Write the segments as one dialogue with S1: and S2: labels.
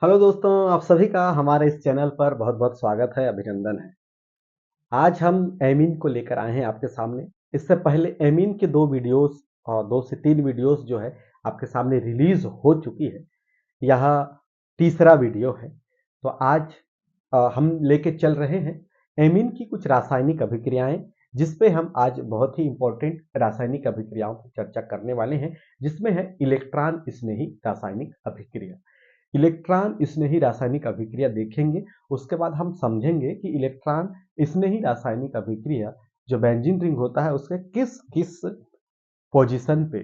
S1: Hello दोस्तों, आप सभी का हमारे इस चैनल पर बहुत-बहुत स्वागत है, अभिनंदन है। आज हम एमीन को लेकर आए हैं आपके सामने। इससे पहले एमीन के 2 वीडियोज़ और 2 से 3 वीडियोज़ जो है आपके सामने रिलीज़ हो चुकी है। यह तीसरा वीडियो है। तो आज हम लेके चल रहे हैं एमीन की कुछ रासायनिक अभिक्रियाएँ, जिस पे हम आज बहुत ही इम्पोर्टेंट रासायनिक अभिक्रियाओं की चर्चा करने वाले हैं, जिसमें है इलेक्ट्रॉन स्नेही रासायनिक अभिक्रिया। इलेक्ट्रॉन स्नेही रासायनिक अभिक्रिया देखेंगे, उसके बाद हम समझेंगे कि इलेक्ट्रॉन स्नेही रासायनिक अभिक्रिया जो बेंजीन रिंग होता है उसके किस किस पोजीशन पे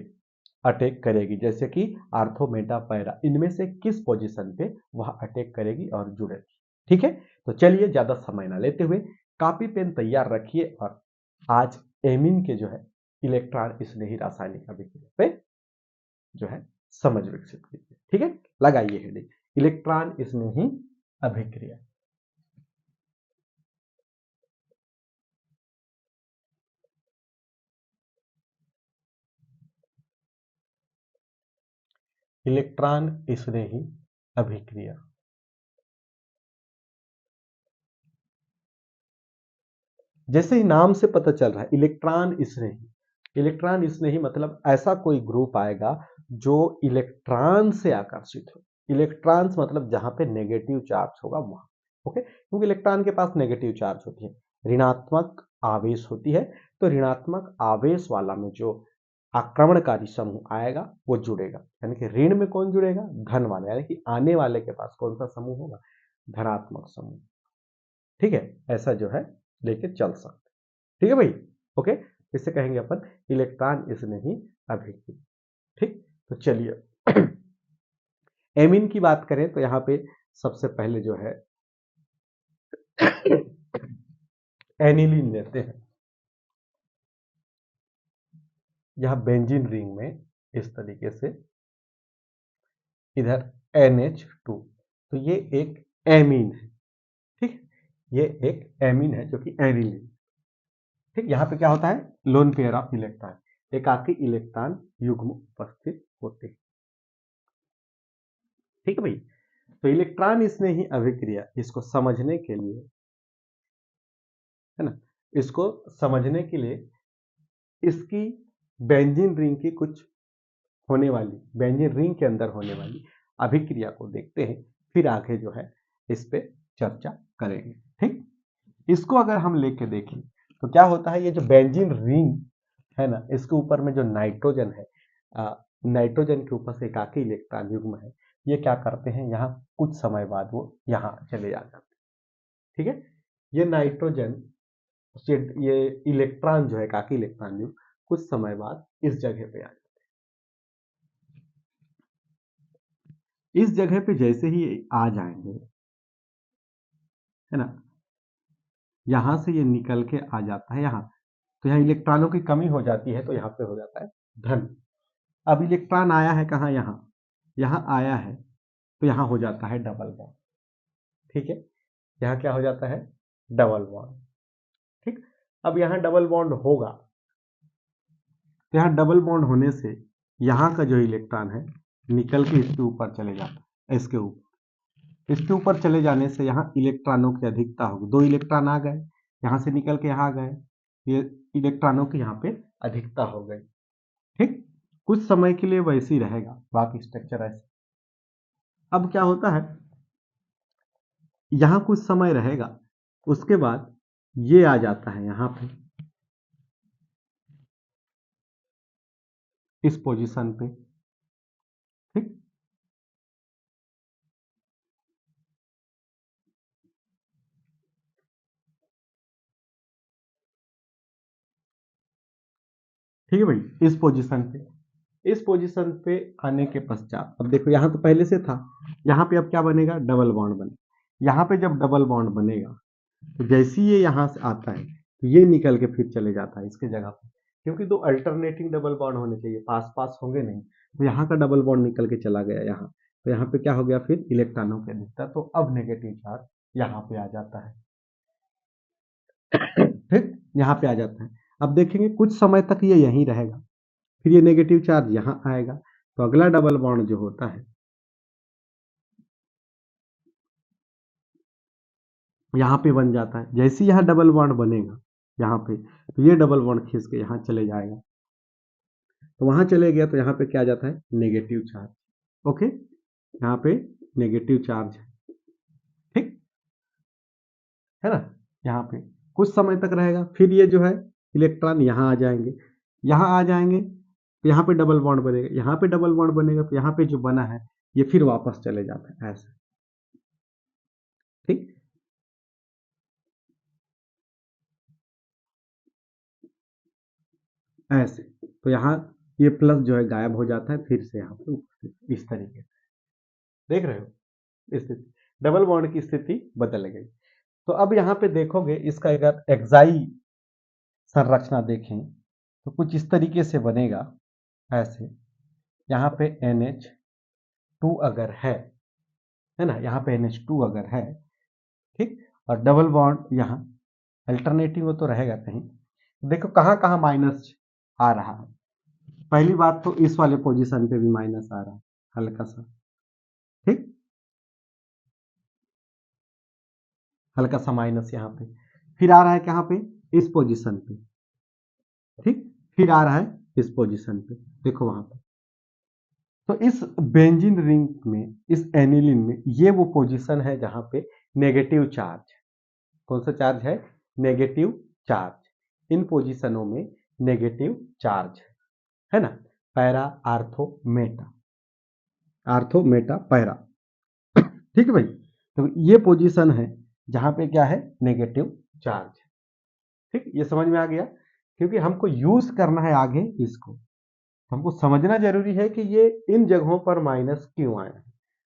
S1: अटैक करेगी, जैसे कि आर्थो मेटा पैरा, इनमें से किस पोजीशन पे वह अटैक करेगी और जुड़ेगी। ठीक है, तो चलिए ज्यादा समय ना लेते हुए कॉपी पेन तैयार रखिए और आज एमीन के जो है इलेक्ट्रॉन स्नेही रासायनिक अभिक्रिया पे जो है समझ विकसित कीजिए। ठीक है, लगाइए हेडिंग इलेक्ट्रॉन स्नेही अभिक्रिया। इलेक्ट्रॉन स्नेही अभिक्रिया। जैसे ही नाम से पता चल रहा है इलेक्ट्रॉन स्नेही, इलेक्ट्रॉन स्नेही मतलब ऐसा कोई ग्रुप आएगा जो इलेक्ट्रॉन से आकर्षित हो। इलेक्ट्रॉन्स मतलब जहां पे नेगेटिव चार्ज होगा वहां। ओके, क्योंकि इलेक्ट्रॉन के पास नेगेटिव चार्ज होती है, ऋणात्मक आवेश होती है। तो ऋणात्मक आवेश वाला में जो आक्रमणकारी समूह आएगा वो जुड़ेगा, यानी कि ऋण में कौन जुड़ेगा, धन वाले, यानी कि आने वाले के पास कौन सा समूह होगा, धनात्मक समूह। ठीक है, ऐसा जो है लेके चल सकते। ठीक है भाई। ओके, इसे कहेंगे अपन इलेक्ट्रॉन स्नेही अभिक्रिया। ठीक, तो चलिए एमीन की बात करें तो यहाँ पे सबसे पहले जो है एनिलीन लेते हैं। यहाँ बेंजीन रिंग में इस तरीके से इधर NH2, तो ये एक एमीन है। ठीक, ये एक एमीन है जो कि एनिलीन। ठीक, यहाँ पे क्या होता है, लोन पेयर ऑफ इलेक्ट्रॉन, एकाकी इलेक्ट्रॉन युग्म उपस्थित होते हैं। ठीक है भाई। तो इलेक्ट्रॉन स्नेही अभिक्रिया, इसको समझने के लिए, है ना, इसको समझने के लिए इसकी बेंजीन रिंग की कुछ होने वाली, बेंजीन रिंग के अंदर होने वाली अभिक्रिया को देखते हैं, फिर आगे जो है इस पे चर्चा करेंगे। ठीक, इसको अगर हम लेके देखें तो क्या होता है, ये जो बेंजीन रिंग है ना, इसके ऊपर में जो नाइट्रोजन है, नाइट्रोजन के ऊपर से एकाकी इलेक्ट्रॉन युग्म है, ये क्या करते हैं, यहाँ कुछ समय बाद वो यहाँ चले जाते हैं। ठीक है, ये नाइट्रोजन, ये इलेक्ट्रॉन जो है एकाकी इलेक्ट्रॉन युग्म कुछ समय बाद इस जगह पे आ जाते हैं। इस जगह पे जैसे ही आ जाएंगे, है ना, यहां से ये निकल के आ जाता है यहाँ। तो यहाँ इलेक्ट्रॉनों की कमी हो जाती है, तो यहाँ पे हो जाता है धन। अब इलेक्ट्रॉन आया है कहाँ, यहाँ, यहाँ आया है, तो यहाँ हो जाता है डबल बॉन्ड। ठीक है, यहाँ क्या हो जाता है, डबल बॉन्ड। ठीक, अब यहाँ डबल बॉन्ड होगा, तो यहाँ डबल बॉन्ड होने से यहाँ का जो इलेक्ट्रॉन है निकल के इसके ऊपर चले जाता है, इसके ऊपर चले जाने से यहाँ इलेक्ट्रॉनों की अधिकता होगी। 2 इलेक्ट्रॉन आ गए, यहाँ से निकल के यहाँ आ गए, ये इलेक्ट्रॉनों की यहाँ पे अधिकता हो गई। ठीक, कुछ समय के लिए वैसे ही रहेगा, बाकी स्ट्रक्चर ऐसे। अब क्या होता है, यहाँ कुछ समय रहेगा, उसके बाद ये आ जाता है यहाँ पे इस पोजीशन पे। ठीक, ठीक है भाई, इस पोजीशन पे आने के पश्चात अब देखो, यहाँ तो पहले से था, यहाँ पे अब क्या बनेगा, डबल बॉन्ड बने। यहाँ पे जब डबल बॉन्ड बनेगा तो जैसे ही ये यहाँ से आता है तो ये निकल के फिर चले जाता है इसके जगह पे, क्योंकि 2 अल्टरनेटिंग डबल बॉन्ड होने चाहिए, पास पास होंगे नहीं। तो यहाँ का डबल बॉन्ड निकल के चला गया यहाँ, तो यहाँ पे क्या हो गया, फिर इलेक्ट्रॉनों की अधिकता, तो अब नेगेटिव चार्ज यहाँ पे आ जाता है। ठीक, यहाँ पे आ जाता है। अब देखेंगे कुछ समय तक ये यहीं रहेगा, फिर ये नेगेटिव चार्ज यहाँ आएगा, तो अगला डबल बॉन्ड जो होता है यहाँ पे बन जाता है। जैसे यहाँ डबल बॉन्ड बनेगा यहाँ पे, तो ये डबल बॉन्ड खींच के यहाँ चले जाएगा, तो वहां चले गया तो यहाँ पे क्या आ जाता है, नेगेटिव चार्ज। ओके, यहाँ पे नेगेटिव चार्ज है, ठीक है ना। यहाँ पे कुछ समय तक रहेगा, फिर ये जो है इलेक्ट्रॉन यहाँ आ जाएंगे, यहाँ आ जाएंगे, तो यहाँ पे डबल बॉन्ड बनेगा, यहाँ पे डबल बॉन्ड बनेगा, तो यहाँ पे जो बना है ये फिर वापस चले जाता है ऐसे, ठीक। ऐसे तो यहाँ ये प्लस जो है गायब हो जाता है, फिर से यहाँ पे उपस्थित इस तरीके से, देख रहे हो स्थिति, डबल बॉन्ड की स्थिति बदल गई। तो अब यहाँ पे देखोगे इसका अगर एक्साई संरचना देखें तो कुछ इस तरीके से बनेगा ऐसे, यहाँ पे NH2 अगर है ना, यहाँ पे NH2 अगर है, ठीक, और डबल बॉन्ड यहाँ अल्टरनेटिव में तो रहेगा कहीं, देखो कहाँ कहाँ माइनस आ रहा है। पहली बात तो इस वाले पोजीशन पे भी माइनस आ रहा है हल्का सा, ठीक, हल्का सा माइनस यहाँ पे, फिर आ रहा है कहाँ पे, इस पोजीशन पे, ठीक, फिर आ रहा है इस पोजीशन पे, देखो वहां पे। तो इस बेंजीन रिंग में, इस एनिलीन में, ये वो पोजीशन है जहां पे नेगेटिव चार्ज, कौन सा चार्ज है, नेगेटिव चार्ज। इन पोजीशनों में नेगेटिव चार्ज है ना, para ortho Meta, ortho Meta para, ठीक है भाई। तो ये पोजीशन है जहां पे क्या है, नेगेटिव चार्ज, ठीक, ये समझ में आ गया। क्योंकि हमको यूज करना है आगे इसको, हमको समझना जरूरी है कि ये इन जगहों पर माइनस क्यों आया है।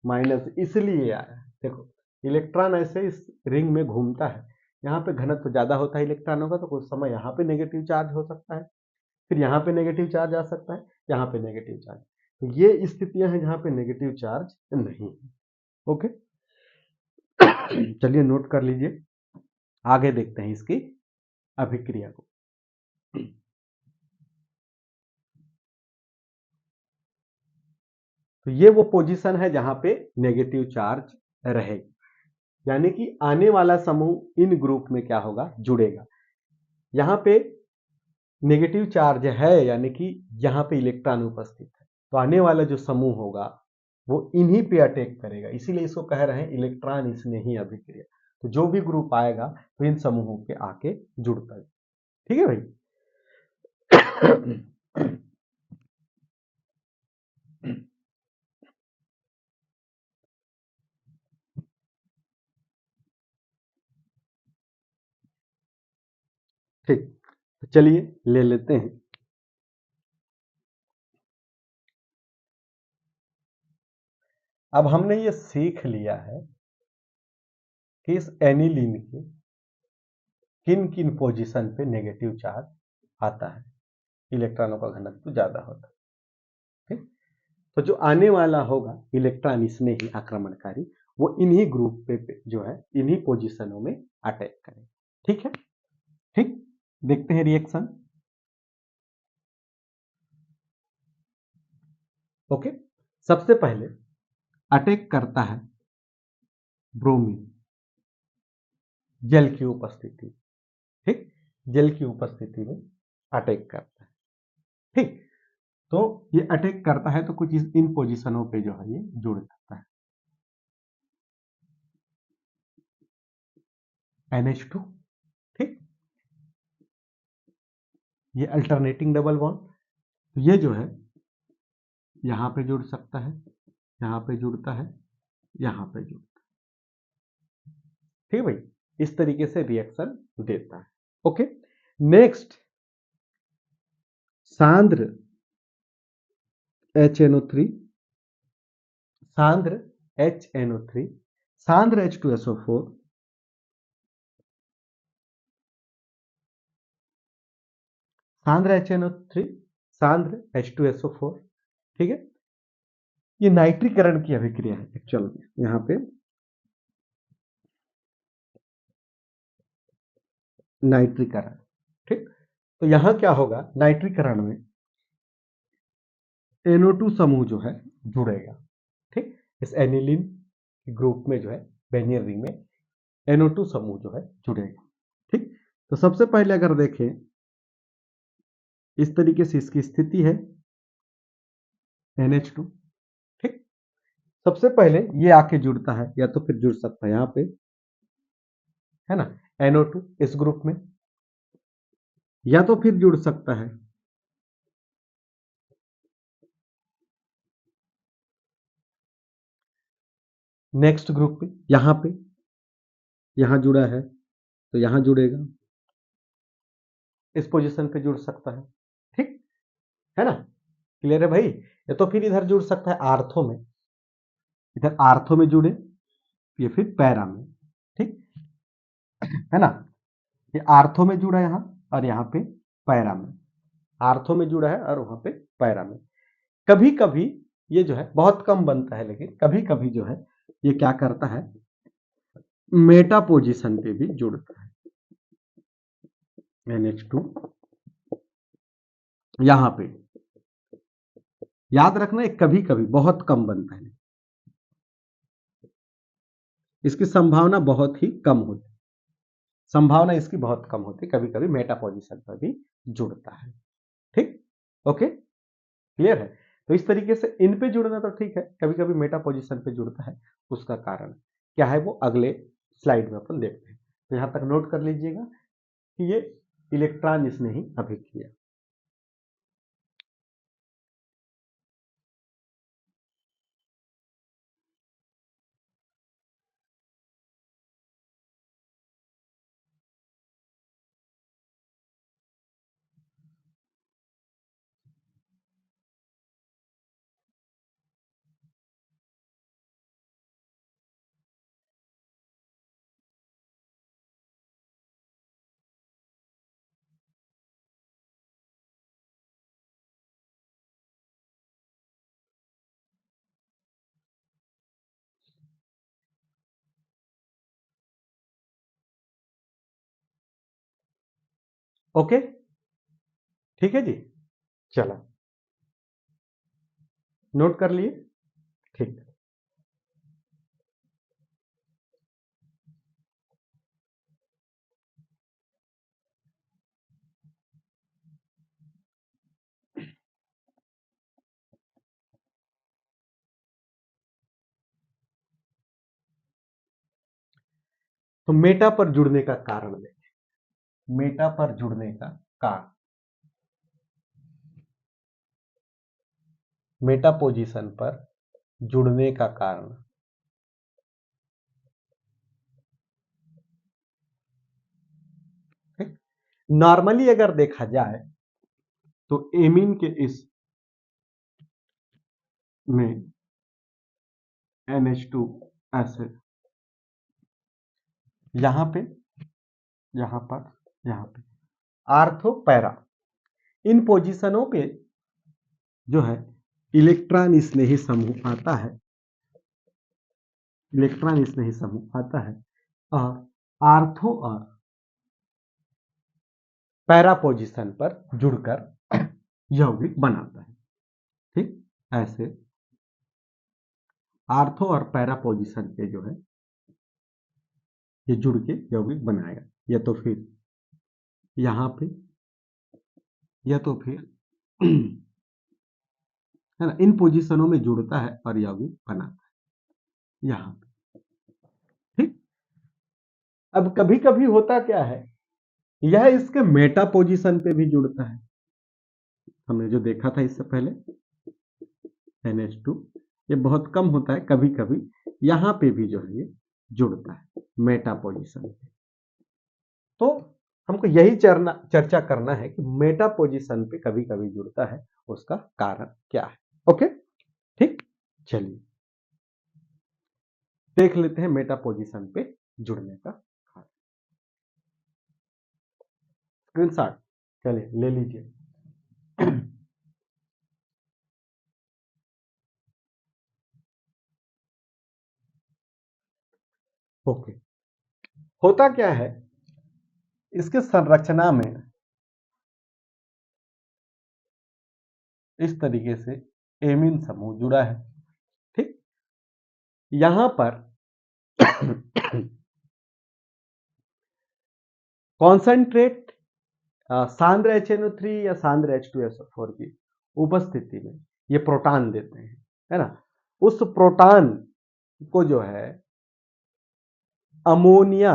S1: माइनस इसलिए आया है, देखो इलेक्ट्रॉन ऐसे इस रिंग में घूमता है, यहाँ पे घनत्व ज्यादा होता है इलेक्ट्रॉनों का, तो कुछ समय यहाँ पे नेगेटिव चार्ज हो सकता है, फिर यहाँ पे नेगेटिव चार्ज आ सकता है, यहाँ पे नेगेटिव चार्ज, तो ये स्थितियां हैं जहाँ पे नेगेटिव चार्ज नहीं है। ओके, चलिए नोट कर लीजिए, आगे देखते हैं इसकी अभिक्रिया को। तो ये वो पोजीशन है जहां पे नेगेटिव चार्ज रहेगी, यानी कि आने वाला समूह इन ग्रुप में क्या होगा, जुड़ेगा। यहाँ पे नेगेटिव चार्ज है, यानी कि यहाँ पे इलेक्ट्रॉन उपस्थित है, तो आने वाला जो समूह होगा वो इन्हीं पे अटैक करेगा, इसीलिए इसको कह रहे हैं इलेक्ट्रॉन स्नेही अभिक्रिया। तो जो भी ग्रुप आएगा तो इन समूहों पे आके जुड़ता है, ठीक है भाई। ठीक, तो चलिए ले लेते हैं। अब हमने ये सीख लिया है कि इस एनिलीन के किन किन पोजीशन पे नेगेटिव चार्ज आता है, इलेक्ट्रॉनों का घनत्व ज्यादा होता है, ठीक। तो जो आने वाला होगा इलेक्ट्रॉन स्नेही आक्रमणकारी, वो इन्हीं ग्रुप पे जो है इन्हीं पोजीशनों में अटैक करेगा, ठीक है, ठीक। देखते हैं रिएक्शन। ओके, सबसे पहले अटैक करता है ब्रोमीन, जल की उपस्थिति, ठीक, जल की उपस्थिति में अटैक करता है, ठीक। तो ये अटैक करता है तो कुछ इन पोजीशनों पे जो है ये जुड़ जाता है, NH2, ठीक, ये अल्टरनेटिंग डबल बॉन्ड, तो ये जो है यहाँ पे जुड़ सकता है, यहाँ पे जुड़ता है, यहाँ पे जुड़ता है, ठीक है भाई, इस तरीके से रिएक्शन देता है। Okay, next सांद्र HNO3, सांद्र HNO3, सांद्र H2SO4, सांद्र HNO3, सांद्र H2SO4, ठीक है। ये नाइट्रीकरण की अभिक्रिया है एक्चुअल में, यहाँ पे नाइट्रीकरण, ठीक। तो यहां क्या होगा, नाइट्रीकरण में NO2 समूह जो है जुड़ेगा, ठीक, इस एनिलीन ग्रुप में जो है बेनियर रिंग में NO2 समूह जो है जुड़ेगा। ठीक, तो सबसे पहले अगर देखें इस तरीके से इसकी स्थिति है NH2। ठीक, सबसे पहले ये आके जुड़ता है, या तो फिर जुड़ सकता है यहाँ पे, है ना, NO2 इस ग्रुप में, या तो फिर जुड़ सकता है नेक्स्ट ग्रुप पे, यहां जुड़ा है तो यहां जुड़ेगा, इस पोजीशन पे जुड़ सकता है। ठीक है ना, क्लियर है भाई। या तो फिर इधर जुड़ सकता है आर्थो में, इधर आर्थो में जुड़े, ये फिर पैरा में। ठीक है ना, ये आर्थो में जुड़ा यहां और यहां पे पैरा में, आर्थो में जुड़ा है और वहां पे पैरा में। कभी कभी ये जो है बहुत कम बनता है, लेकिन कभी कभी जो है ये क्या करता है, मेटा पोजीशन पे भी जुड़ता है। NH2 यहां पे याद रखना, एक कभी कभी बहुत कम बनता है, इसकी संभावना बहुत ही कम होती है, संभावना इसकी बहुत कम होती है, कभी कभी मेटा पोजीशन पर भी जुड़ता है। ठीक, ओके, क्लियर है। तो इस तरीके से इन पे जुड़ना तो ठीक है, कभी कभी मेटा पोजीशन पे जुड़ता है, उसका कारण क्या है वो अगले स्लाइड में अपन देखते हैं। तो यहां तक नोट कर लीजिएगा कि ये इलेक्ट्रॉन स्नेही अभिक्रिया। ओके, ठीक है जी, चला, नोट कर लिए। ठीक, तो मेटा पर जुड़ने का कारण देखें, मेटा पर जुड़ने का कारण, मेटा पोजीशन पर जुड़ने का कारण। ठीक, नॉर्मली अगर देखा जाए तो एमीन के इस में NH2 एसिड यहां पे, यहां पर, यहां पे आर्थो पैरा, इन पोजीशनों पे जो है इलेक्ट्रॉन स्नेही समूह आता है, इलेक्ट्रॉन स्नेही समूह आता है और आर्थो और पैरा पोजीशन पर जुड़कर यौगिक बनाता है। ठीक, ऐसे आर्थो और पैरा पोजीशन पे जो है ये जुड़ के यौगिक बनाएगा, या तो फिर यहां पे, या तो फिर है ना, इन पोजीशनों में जुड़ता है और यौगिक बनाता है यहां पे। ठीक, अब कभी कभी होता क्या है, यह इसके मेटा पोजीशन पे भी जुड़ता है, हमने जो देखा था इससे पहले NH2, ये बहुत कम होता है, कभी कभी यहां पे भी जो है ये जुड़ता है मेटा पोजीशन पे। तो हमको यही चर्चा करना है कि मेटा पोजीशन पे कभी कभी जुड़ता है, उसका कारण क्या है। ओके, ठीक, चलिए देख लेते हैं मेटा पोजीशन पे जुड़ने का कारण। स्क्रीनशॉट चलिए ले लीजिए। ओके, होता क्या है, इसके संरचना में इस तरीके से एमीन समूह जुड़ा है। ठीक, यहां पर कॉन्सेंट्रेट सांद्र HNO3 या सांद्र H2SO4 की उपस्थिति में ये प्रोटॉन देते हैं, है ना। उस प्रोटॉन को जो है अमोनिया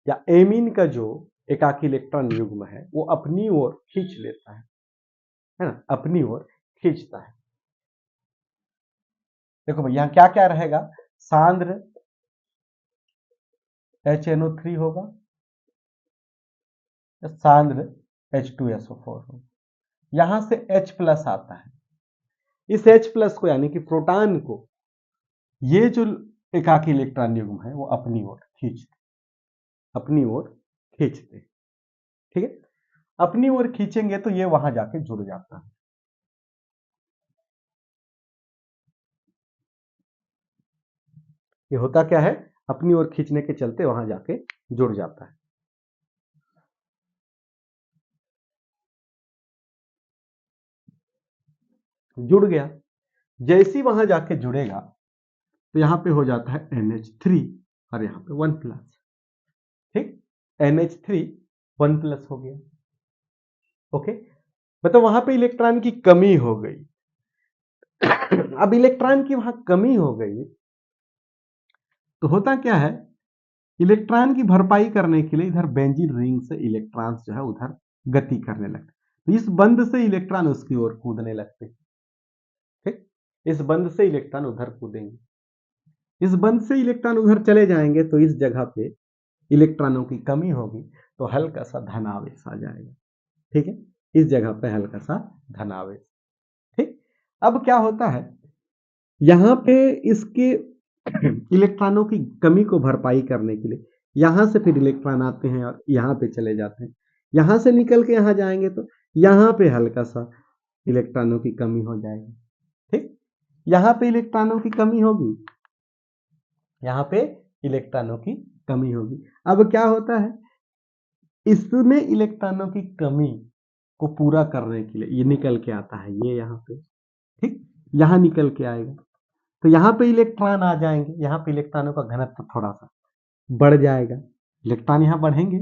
S1: या एमीन का जो एकाकी इलेक्ट्रॉन युग्म है वो अपनी ओर खींच लेता है ना, अपनी ओर खींचता है। देखो भाई यहां क्या क्या रहेगा, सांद्र HNO3 होगा, सांद्र H2SO4 होगा। यहां से H प्लस आता है, इस H प्लस को यानी कि प्रोटॉन को ये जो एकाकी इलेक्ट्रॉन युग्म है वो अपनी ओर खींचते, अपनी ओर खींचते, ठीक है। अपनी ओर खींचेंगे तो ये वहां जाके जुड़ जाता है। ये होता क्या है, अपनी ओर खींचने के चलते वहां जाके जुड़ जाता है। जुड़ गया, जैसी वहां जाके जुड़ेगा तो यहां पे हो जाता है NH3 और यहां पे 1 प्लस, ठीक। NH3 1 प्लस हो गया, ओके। मतलब वहां पे इलेक्ट्रॉन की कमी हो गई। अब इलेक्ट्रॉन की वहां कमी हो गई तो होता क्या है, इलेक्ट्रॉन की भरपाई करने के लिए इधर बेंजीन रिंग से इलेक्ट्रॉन्स जो है उधर गति करने लगते, तो इस बंद से इलेक्ट्रॉन उसकी ओर कूदने लगते, ठीक। इस बंद से इलेक्ट्रॉन उधर कूदेंगे, इस बंद से इलेक्ट्रॉन उधर चले जाएंगे तो इस जगह पे इलेक्ट्रॉनों की कमी होगी तो हल्का सा धनावेश आ जाएगा, ठीक है। इस जगह पे हल्का सा धनावेश, ठीक। अब क्या होता है, यहां पे इसके इलेक्ट्रॉनों की कमी को भरपाई करने के लिए यहां से फिर इलेक्ट्रॉन आते हैं और यहां पे चले जाते हैं, यहां से निकल के यहां जाएंगे तो यहां पे हल्का सा इलेक्ट्रॉनों की कमी हो जाएगी, ठीक। यहां पे इलेक्ट्रॉनों की कमी होगी, यहां पे इलेक्ट्रॉनों की कमी होगी। अब क्या होता है, इसमें इलेक्ट्रॉनों की कमी को पूरा करने के लिए ये निकल के आता है, ये यहाँ पे, ठीक। यहां निकल के आएगा तो यहाँ पे इलेक्ट्रॉन आ जाएंगे, यहाँ पे इलेक्ट्रॉनों का घनत्व थोड़ा सा बढ़ जाएगा, इलेक्ट्रॉन यहाँ बढ़ेंगे,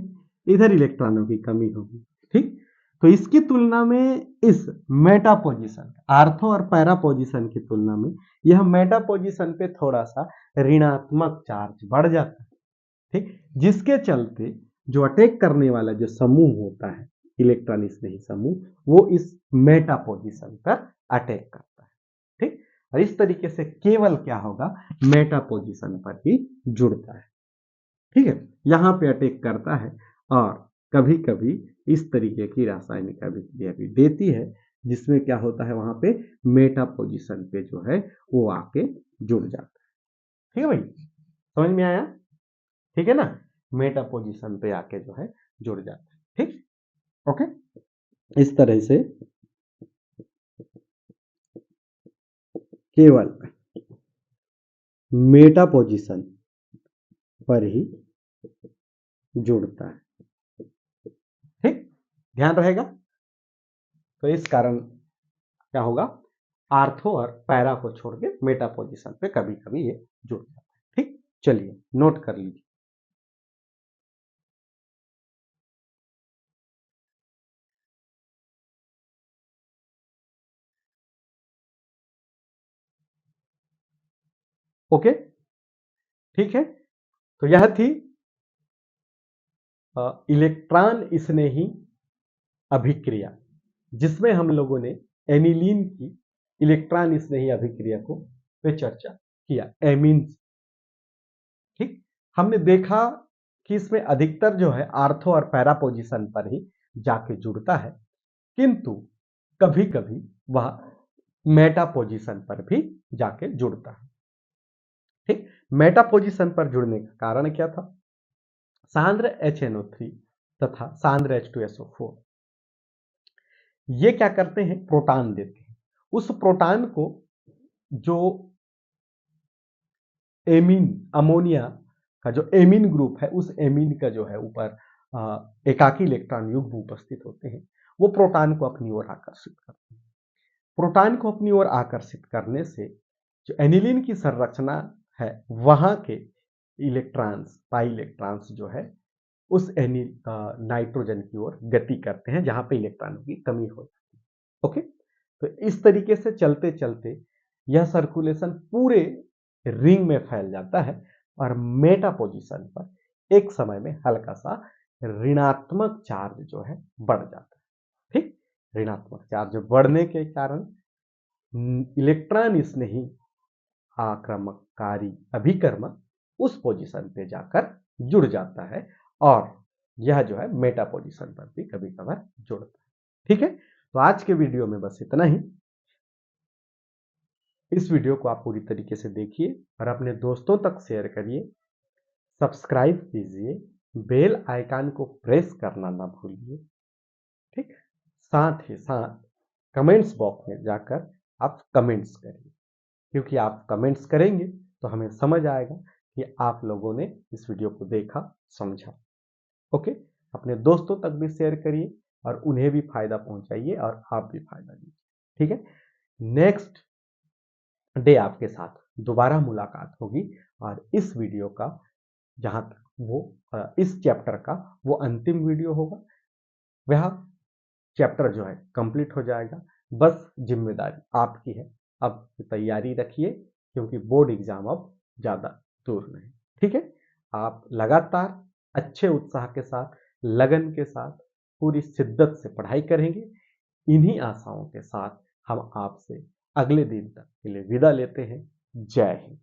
S1: इधर इलेक्ट्रॉनों की कमी होगी, ठीक। तो इसकी तुलना में इस मेटा पोजीशन, आर्थो और पैरा पोजीशन की तुलना में यह मेटा पोजीशन पे थोड़ा सा ऋणात्मक चार्ज बढ़ जाता है, ठीक। जिसके चलते जो अटैक करने वाला जो समूह होता है, इलेक्ट्रॉन स्नेही समूह, वो इस मेटा पोजीशन पर अटैक करता है, ठीक। और इस तरीके से केवल क्या होगा, मेटा पोजीशन पर ही जुड़ता है, ठीक है। यहां पे अटैक करता है और कभी कभी इस तरीके की रासायनिक अभिक्रिया भी देती है जिसमें क्या होता है, वहां पे मेटा पोजीशन पे जो है वो आके जुड़ जाता है, ठीक है भाई, समझ में आया, ठीक है ना। मेटा पोजीशन पे आके जो है जुड़ जाता है, ठीक, ओके। इस तरह से केवल मेटा पोजीशन पर ही जुड़ता है, ठीक, ध्यान रहेगा। तो इस कारण क्या होगा, आर्थो और पैरा को छोड़ के मेटा पोजीशन पे कभी कभी ये जुड़ जाता है, ठीक। चलिए नोट कर लीजिए, ओके, ठीक है। तो यह थी इलेक्ट्रॉन स्नेही अभिक्रिया जिसमें हम लोगों ने एनिलीन की इलेक्ट्रॉन स्नेही अभिक्रिया को पे चर्चा किया, एमीन, ठीक। हमने देखा कि इसमें अधिकतर जो है आर्थो और पैरा पोजीशन पर ही जाके जुड़ता है, किंतु कभी कभी वह मेटा पोजीशन पर भी जाके जुड़ता है, ठीक। मेटा पोजीशन पर जुड़ने का कारण क्या था, सांद्र HNO3 तथा सांद्र H2SO4 ये क्या करते हैं, प्रोटॉन देते हैं। उस प्रोटॉन को जो एमीन, अमोनिया का जो एमीन ग्रुप है, उस एमीन का जो है ऊपर एकाकी इलेक्ट्रॉन युग्म उपस्थित होते हैं, वो प्रोटॉन को अपनी ओर आकर्षित करते हैं। प्रोटॉन को अपनी ओर आकर्षित करने से जो एनिलीन की संरचना है वहां के इलेक्ट्रॉन्स, पाई इलेक्ट्रॉन्स जो है उस नाइट्रोजन की ओर गति करते हैं जहां पे इलेक्ट्रॉनों की कमी हो जाती है। ओके, तो इस तरीके से चलते चलते यह सर्कुलेशन पूरे रिंग में फैल जाता है और मेटा पोजीशन पर एक समय में हल्का सा ऋणात्मक चार्ज जो है बढ़ जाता है। ठीक, ऋणात्मक चार्ज बढ़ने के कारण इलेक्ट्रॉन इसने ही आक्रमणकारी अभिकर्मक उस पोजीशन पे जाकर जुड़ जाता है और यह जो है मेटा पोजीशन पर भी कभी कभार जुड़ता है। ठीक है, तो आज के वीडियो में बस इतना ही। इस वीडियो को आप पूरी तरीके से देखिए और अपने दोस्तों तक शेयर करिए, सब्सक्राइब कीजिए, बेल आइकन को प्रेस करना ना भूलिए। ठीक, साथ ही साथ कमेंट्स बॉक्स में जाकर आप कमेंट्स करिए, क्योंकि आप कमेंट्स करेंगे तो हमें समझ आएगा कि आप लोगों ने इस वीडियो को देखा, समझा। ओके, अपने दोस्तों तक भी शेयर करिए और उन्हें भी फायदा पहुंचाइए और आप भी फायदा लीजिए। ठीक है, नेक्स्ट डे आपके साथ दोबारा मुलाकात होगी और इस वीडियो का जहां तक वो इस चैप्टर का वो अंतिम वीडियो होगा। वह चैप्टर जो है कंप्लीट हो जाएगा। बस जिम्मेदारी आपकी है, अब तैयारी रखिए क्योंकि बोर्ड एग्जाम अब ज़्यादा दूर नहीं। ठीक है, आप लगातार अच्छे उत्साह के साथ, लगन के साथ, पूरी शिद्दत से पढ़ाई करेंगे। इन्हीं आशाओं के साथ हम आपसे अगले दिन तक के लिए विदा लेते हैं। जय हिंद।